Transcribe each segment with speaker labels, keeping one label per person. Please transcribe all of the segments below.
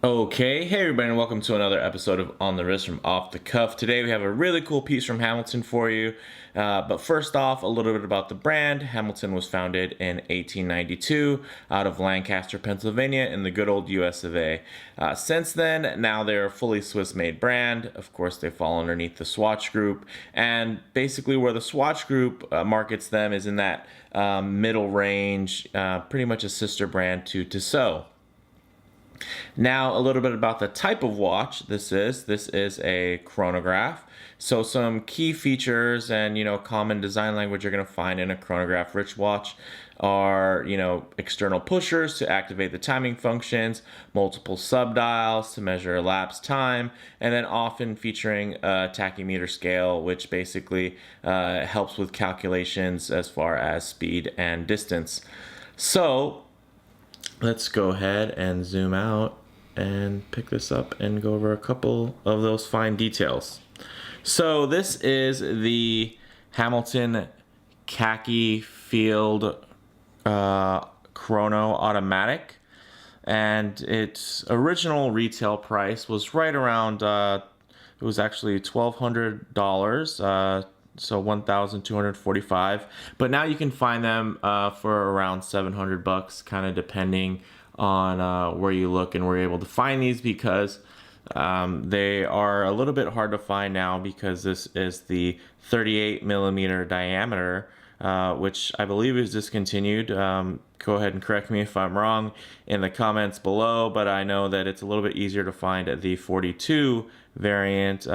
Speaker 1: Okay, hey everybody, and welcome to another episode of On the Wrist from Off the Cuff. Today we have a really cool piece from Hamilton for you. But first off, a little bit about the brand. Hamilton was founded in 1892 out of Lancaster, Pennsylvania, in the good old US of A. Since then, now they're a fully Swiss-made brand. Of course, they fall underneath the Swatch Group, and basically where the Swatch Group markets them is in that middle range, pretty much a sister brand to Tissot. Now, a little bit about the type of watch this is. This is a chronograph. So some key features and, common design language you're going to find in a chronograph rich watch are, external pushers to activate the timing functions, multiple subdials to measure elapsed time, and then often featuring a tachymeter scale, which basically helps with calculations as far as speed and distance. So let's go ahead and zoom out and pick this up and go over a couple of those fine details. So this is the Hamilton Khaki Field Chrono Automatic, and its original retail price was right around, it was actually $1,200, so $1,245, but now you can find them for around $700, kind of depending on where you look and where you're able to find these, because they are a little bit hard to find now because this is the 38 millimeter diameter, which I believe is discontinued. Go ahead and correct me if I'm wrong in the comments below, but I know that it's a little bit easier to find at the 42 variant.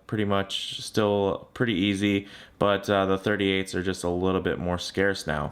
Speaker 1: Pretty much still pretty easy, but the 38s are just a little bit more scarce now.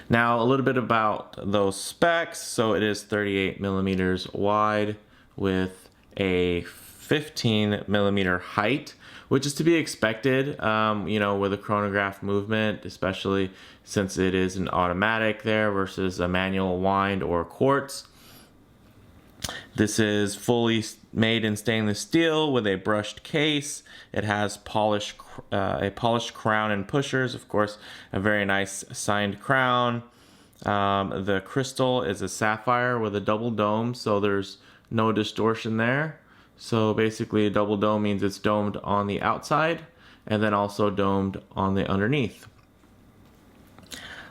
Speaker 1: Now, a little bit about those specs. So it is 38 millimeters wide with a 15 millimeter height, which is to be expected, with a chronograph movement, especially since it is an automatic there versus a manual wind or quartz. This is fully made in stainless steel with a brushed case. It has a polished crown and pushers, of course, a very nice signed crown. The crystal is a sapphire with a double dome, so there's no distortion there. So basically a double dome means it's domed on the outside and then also domed on the underneath.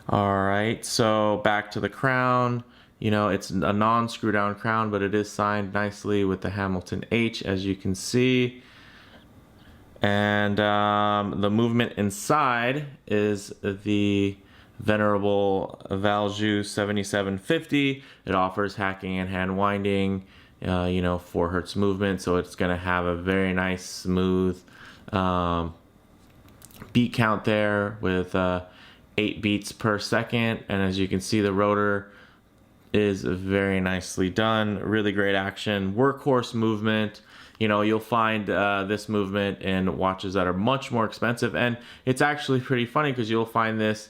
Speaker 1: All right, so back to the crown. It's a non-screw down crown, but it is signed nicely with the Hamilton H, as you can see. And the movement inside is the venerable Valjoux 7750. It offers hacking and hand winding, 4 hertz movement. So it's going to have a very nice, smooth beat count there with 8 beats per second. And as you can see, the rotor is very nicely done. Really great action. Workhorse movement. You'll find this movement in watches that are much more expensive. And it's actually pretty funny because you'll find this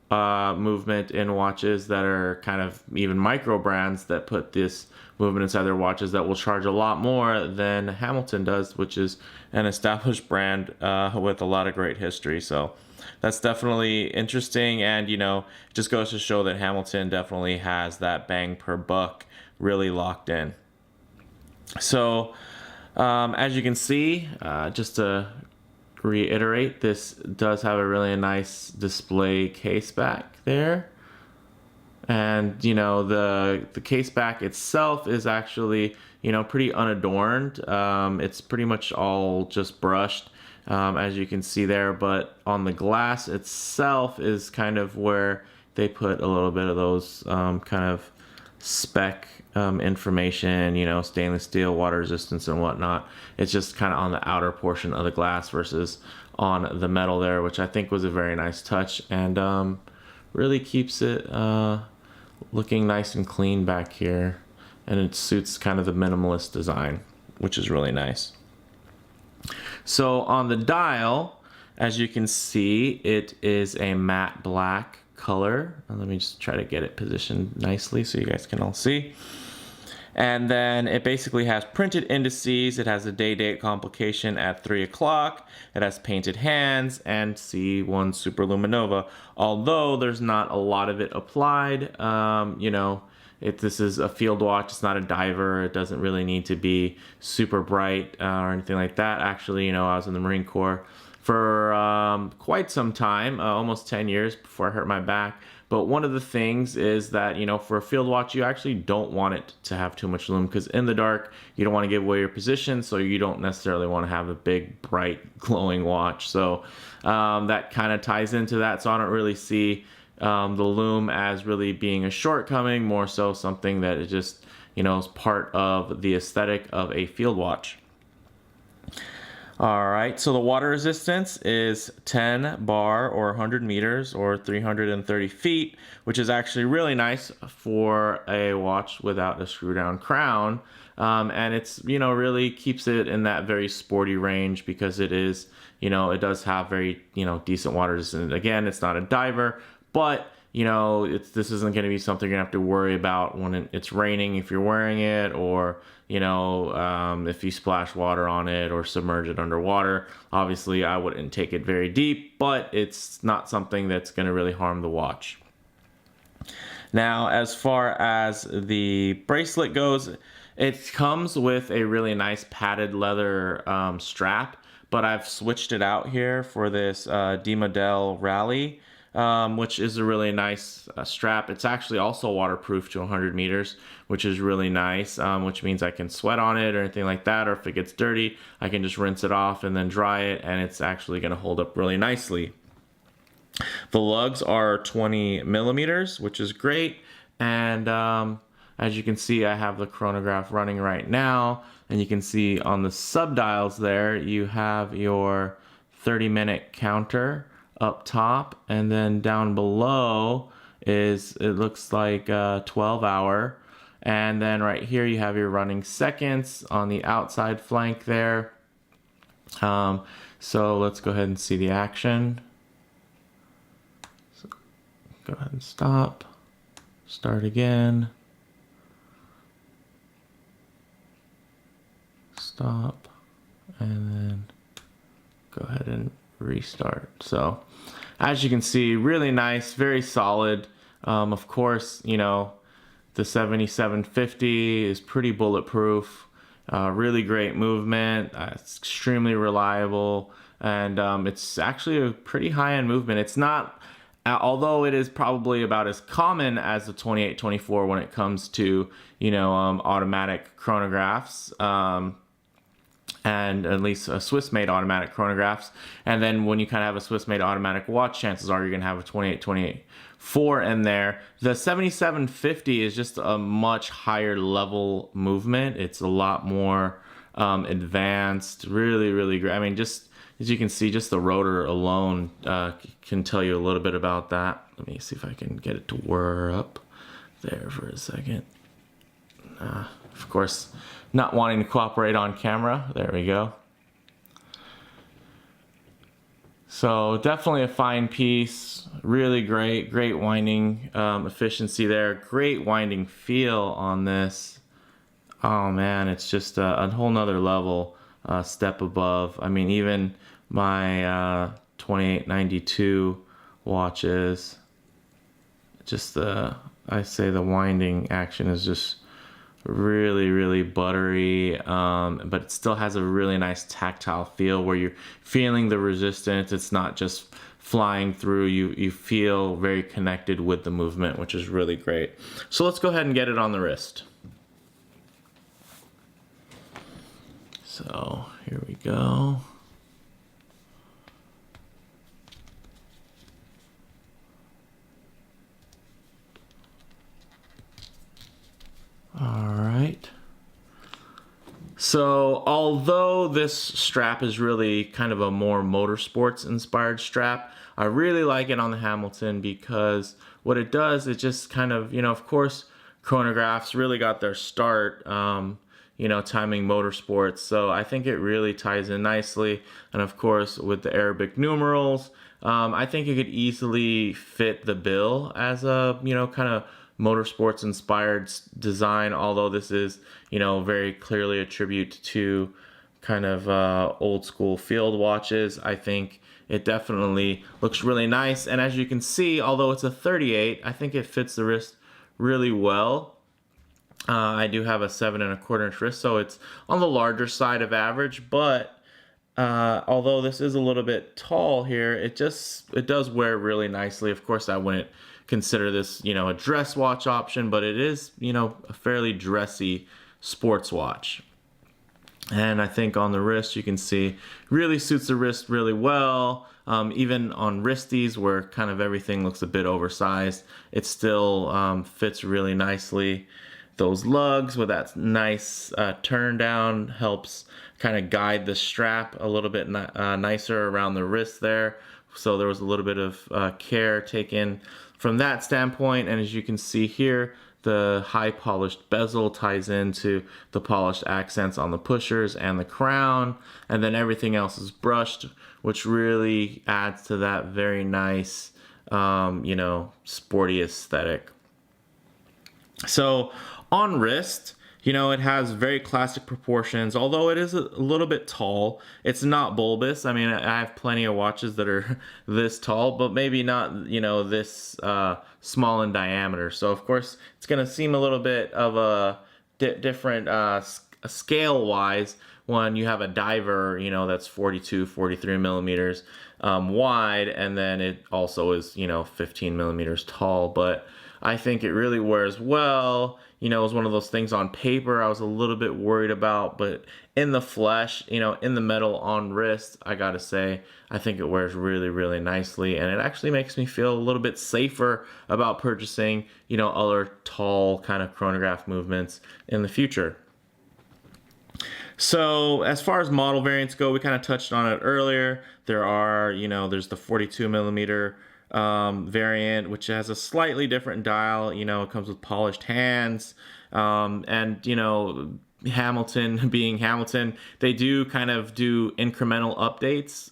Speaker 1: movement in watches that are kind of even micro brands that put this movement inside their watches that will charge a lot more than Hamilton does, which is an established brand with a lot of great history. So that's definitely interesting, and it just goes to show that Hamilton definitely has that bang per buck really locked in. So as you can see, just to reiterate, this does have a really nice display case back there, and the case back itself is actually pretty unadorned. It's pretty much all just brushed, as you can see there, but on the glass itself is kind of where they put a little bit of those kind of spec information, stainless steel, water resistance and whatnot. It's just kind of on the outer portion of the glass versus on the metal there, which I think was a very nice touch, and really keeps it looking nice and clean back here, and it suits kind of the minimalist design, which is really nice. So on the dial, as you can see, it is a matte black color. Let me just try to get it positioned nicely so you guys can all see. And then it basically has printed indices. It has a day-date complication at 3 o'clock. It has painted hands and C1 Superluminova. Although there's not a lot of it applied, This is a field watch. It's not a diver. It doesn't really need to be super bright or anything like that. Actually, you know, I was in the Marine Corps for quite some time, almost 10 years before I hurt my back. But one of the things is that, you know, for a field watch, you actually don't want it to have too much lume, because in the dark, you don't want to give away your position, so you don't necessarily want to have a big, bright, glowing watch. So that kind of ties into that. So I don't really see the lume as really being a shortcoming, more so something that is just, you know, is part of the aesthetic of a field watch. All right, so the water resistance is 10 bar or 100 meters or 330 feet, which is actually really nice for a watch without a screw down crown. And it's, you know, really keeps it in that very sporty range, because it is, you know, it does have very, you know, decent water resistance. Again, it's not a diver, but you know, this isn't going to be something you're going to have to worry about when it's raining if you're wearing it, or, you know, if you splash water on it or submerge it underwater. Obviously, I wouldn't take it very deep, but it's not something that's going to really harm the watch. Now, as far as the bracelet goes, it comes with a really nice padded leather strap, but I've switched it out here for this Di-Modell Rallye. Which is a really nice strap. It's actually also waterproof to 100 meters, which is really nice, which means I can sweat on it or anything like that, or if it gets dirty, I can just rinse it off and then dry it, and it's actually going to hold up really nicely. The lugs are 20 millimeters, which is great, and as you can see, I have the chronograph running right now, and you can see on the subdials there, you have your 30-minute counter up top, and then down below is, it looks like a 12-hour, and then right here you have your running seconds on the outside flank there. So let's go ahead and see the action. So go ahead and stop, start again, stop, and then go ahead and restart. So as you can see, really nice, very solid. Of course, you know, the 7750 is pretty bulletproof, really great movement, it's extremely reliable, and it's actually a pretty high-end movement. It's not, although it is probably about as common as the 2824 when it comes to, you know, automatic chronographs, and at least a Swiss-made automatic chronographs. And then when you kind of have a Swiss-made automatic watch, chances are you're going to have a 2824 in there. The 7750 is just a much higher level movement. It's a lot more advanced, really, really great. I mean, just as you can see, just the rotor alone can tell you a little bit about that. Let me see if I can get it to whir up there for a second. Of course, not wanting to cooperate on camera. There we go. So definitely a fine piece, really great winding efficiency there, great winding feel on this. Oh man, it's just a whole nother level, step above. I mean, even my 2892 watches, just I say the winding action is just really buttery, but it still has a really nice tactile feel where you're feeling the resistance. It's not just flying through. You feel very connected with the movement, which is really great. So let's go ahead and get it on the wrist. So here we go. All right. So although this strap is really kind of a more motorsports inspired strap, I really like it on the Hamilton, because what it does, it just kind of, you know, of course, chronographs really got their start, you know, timing motorsports. So I think it really ties in nicely. And of course, with the Arabic numerals, I think it could easily fit the bill as a, you know, kind of motorsports inspired design, although this is, you know, very clearly a tribute to kind of old school field watches. I think it definitely looks really nice, and as you can see, although it's a 38, I think it fits the wrist really well. I do have a 7¼ inch wrist, so it's on the larger side of average, but although this is a little bit tall here, it does wear really nicely. Of course, I wouldn't consider this, a dress watch option, but it is, a fairly dressy sports watch. And I think on the wrist, you can see, really suits the wrist really well. Even on wristies, where kind of everything looks a bit oversized, it still fits really nicely. Those lugs with that nice turn down helps kind of guide the strap a little bit nicer around the wrist there. So there was a little bit of care taken from that standpoint. And as you can see here, the high polished bezel ties into the polished accents on the pushers and the crown. And then everything else is brushed, which really adds to that very nice, sporty aesthetic. So on wrist, it has very classic proportions, although it is a little bit tall. It's not bulbous. I mean, I have plenty of watches that are this tall, but maybe not, this small in diameter. So, of course, it's going to seem a little bit of a different scale-wise when you have a diver, that's 42, 43 millimeters wide, and then it also is, 15 millimeters tall. But I think it really wears well. It was one of those things on paper I was a little bit worried about, but in the flesh, in the metal on wrist, I gotta say, I think it wears really, really nicely, and it actually makes me feel a little bit safer about purchasing, other tall kind of chronograph movements in the future. So as far as model variants go, we kind of touched on it earlier. There are, there's the 42 millimeter variant, which has a slightly different dial. It comes with polished hands, and Hamilton being Hamilton, they do kind of do incremental updates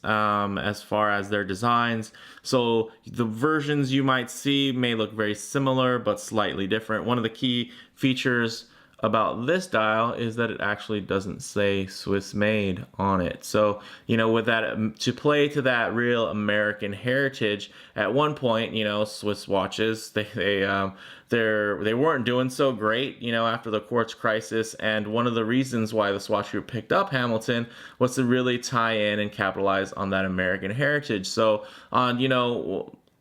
Speaker 1: as far as their designs. So the versions you might see may look very similar but slightly different. One of the key features about this dial is that it actually doesn't say Swiss made on it. So, with that, to play to that real American heritage, at one point, Swiss watches, they weren't doing so great, after the quartz crisis. And one of the reasons why the Swatch Group picked up Hamilton was to really tie in and capitalize on that American heritage. So on,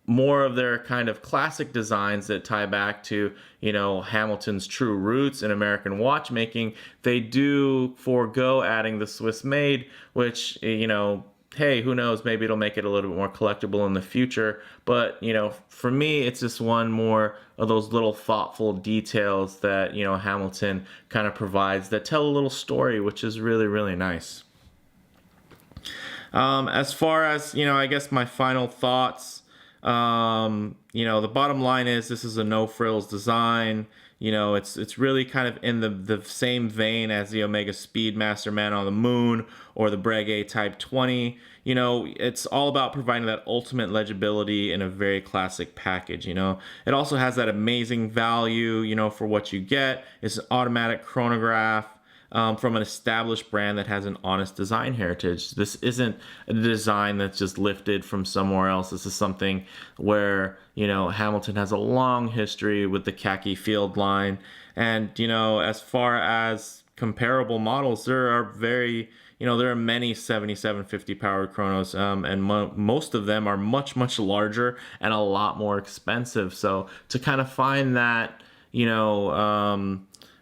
Speaker 1: more of their kind of classic designs that tie back to, Hamilton's true roots in American watchmaking, they do forego adding the Swiss made, which, hey, who knows, maybe it'll make it a little bit more collectible in the future. But, for me, it's just one more of those little thoughtful details that, Hamilton kind of provides that tell a little story, which is really, really nice. As far as, I guess my final thoughts, the bottom line is this is a no frills design. It's really kind of in the same vein as the Omega Speedmaster Man-on-the-Moon or the Breguet Type 20. It's all about providing that ultimate legibility in a very classic package. It also has that amazing value, for what you get. It's an automatic chronograph. From an established brand that has an honest design heritage. This isn't a design that's just lifted from somewhere else. This is something where, Hamilton has a long history with the Khaki Field line. And, as far as comparable models, there are many 7750 powered chronos, and most of them are much, much larger and a lot more expensive. So to kind of find that,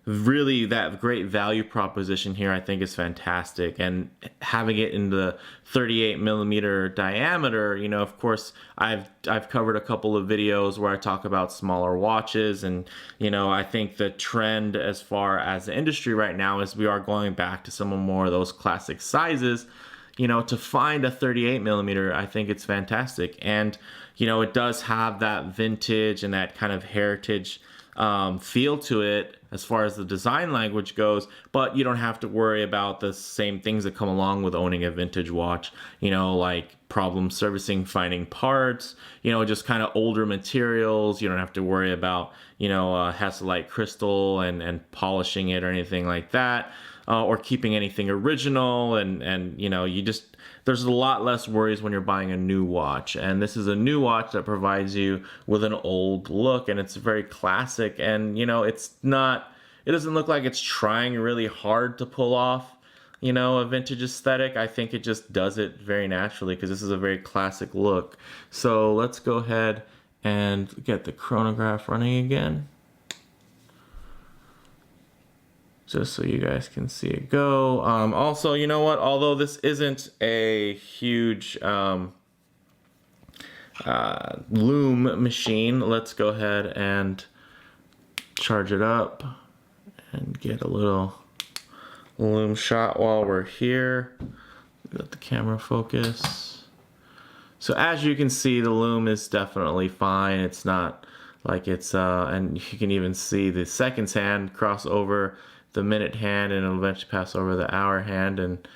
Speaker 1: really that great value proposition here, I think, is fantastic. And having it in the 38 millimeter diameter, of course, I've covered a couple of videos where I talk about smaller watches, and I think the trend as far as the industry right now is we are going back to some more of those classic sizes. To find a 38 millimeter, I think it's fantastic. And it does have that vintage and that kind of heritage feel to it as far as the design language goes, but you don't have to worry about the same things that come along with owning a vintage watch, like problem servicing, finding parts, just kind of older materials. You don't have to worry about, Hasselite crystal and polishing it or anything like that, or keeping anything original. And there's a lot less worries when you're buying a new watch. And this is a new watch that provides you with an old look, and it's very classic. And, it's not It doesn't look like it's trying really hard to pull off, you know, a vintage aesthetic. I think it just does it very naturally because this is a very classic look. So let's go ahead and get the chronograph running again, just so you guys can see it go. Also, you know what? Although this isn't a huge loom machine, let's go ahead and charge it up and get a little loom shot while we're here. Let the camera focus. So as you can see, the loom is definitely fine. It's not like it's and you can even see the seconds hand cross over the minute hand and it'll eventually pass over the hour hand, and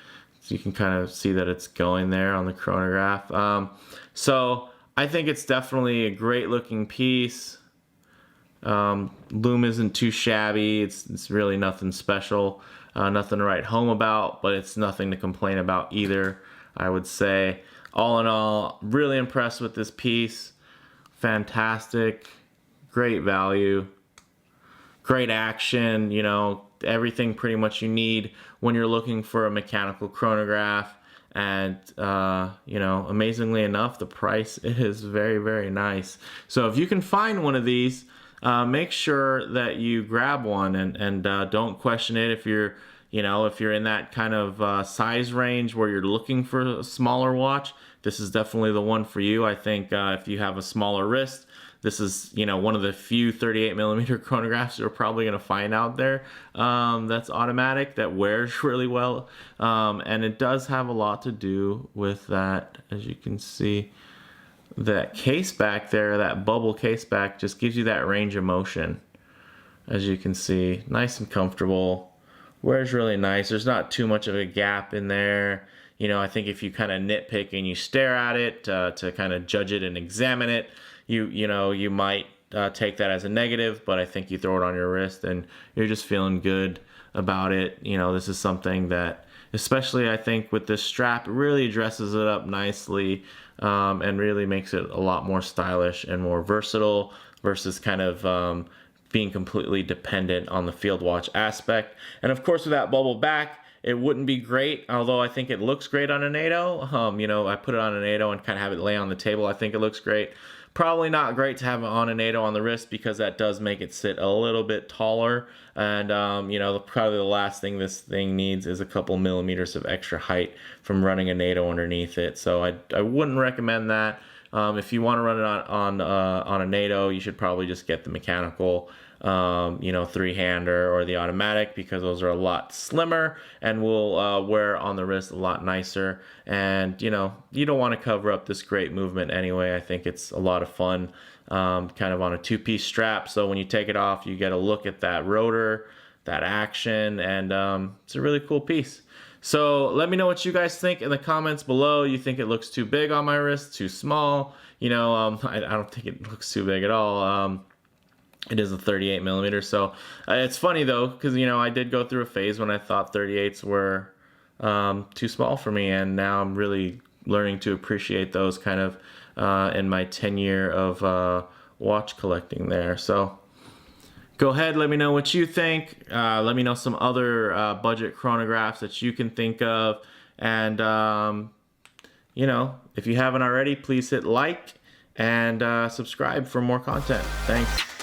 Speaker 1: you can kind of see that it's going there on the chronograph. So I think it's definitely a great looking piece. Loom isn't too shabby. It's really nothing special, nothing to write home about, but it's nothing to complain about either, I would say. All in all, really impressed with this piece. Fantastic, great value, great action, you know, everything pretty much you need when you're looking for a mechanical chronograph. And you know, amazingly enough, the price is very, very nice. So if you can find one of these, make sure that you grab one, and don't question it. If you're, you know, if you're in that kind of size range where you're looking for a smaller watch, this is definitely the one for you. I think if you have a smaller wrist, this is, you know, one of the few 38mm chronographs you're probably going to find out there that's automatic, that wears really well. And it does have a lot to do with that, as you can see. That case back there, that bubble case back, just gives you that range of motion. As you can see, nice and comfortable. Wears really nice. There's not too much of a gap in there. You know, I think if you kind of nitpick and you stare at it to kind of judge it and examine it, you know, you might take that as a negative, but I think you throw it on your wrist and you're just feeling good about it. You know, this is something that, especially I think with this strap, it really dresses it up nicely and really makes it a lot more stylish and more versatile versus kind of being completely dependent on the field watch aspect. And of course, with that bubble back, it wouldn't be great, although I think it looks great on a NATO. You know, I put it on a NATO and kind of have it lay on the table. I think it looks great. Probably not great to have it on a NATO on the wrist because that does make it sit a little bit taller. And, you know, probably the last thing this thing needs is a couple millimeters of extra height from running a NATO underneath it. So I wouldn't recommend that. If you want to run it on a NATO, you should probably just get the mechanical, you know, three-hander or the automatic, because those are a lot slimmer and will wear on the wrist a lot nicer. And, you know, you don't want to cover up this great movement anyway. I think it's a lot of fun, kind of on a two-piece strap. So when you take it off, you get a look at that rotor, that action, and it's a really cool piece. So let me know what you guys think in the comments below. You think it looks too big on my wrist, too small? You know, I don't think it looks too big at all. It is a 38mm. So it's funny though, because, you know, I did go through a phase when I thought 38s were too small for me, and now I'm really learning to appreciate those kind of in my tenure of watch collecting there. So go ahead, let me know what you think. Let me know some other budget chronographs that you can think of. And, you know, if you haven't already, please hit like and subscribe for more content. Thanks.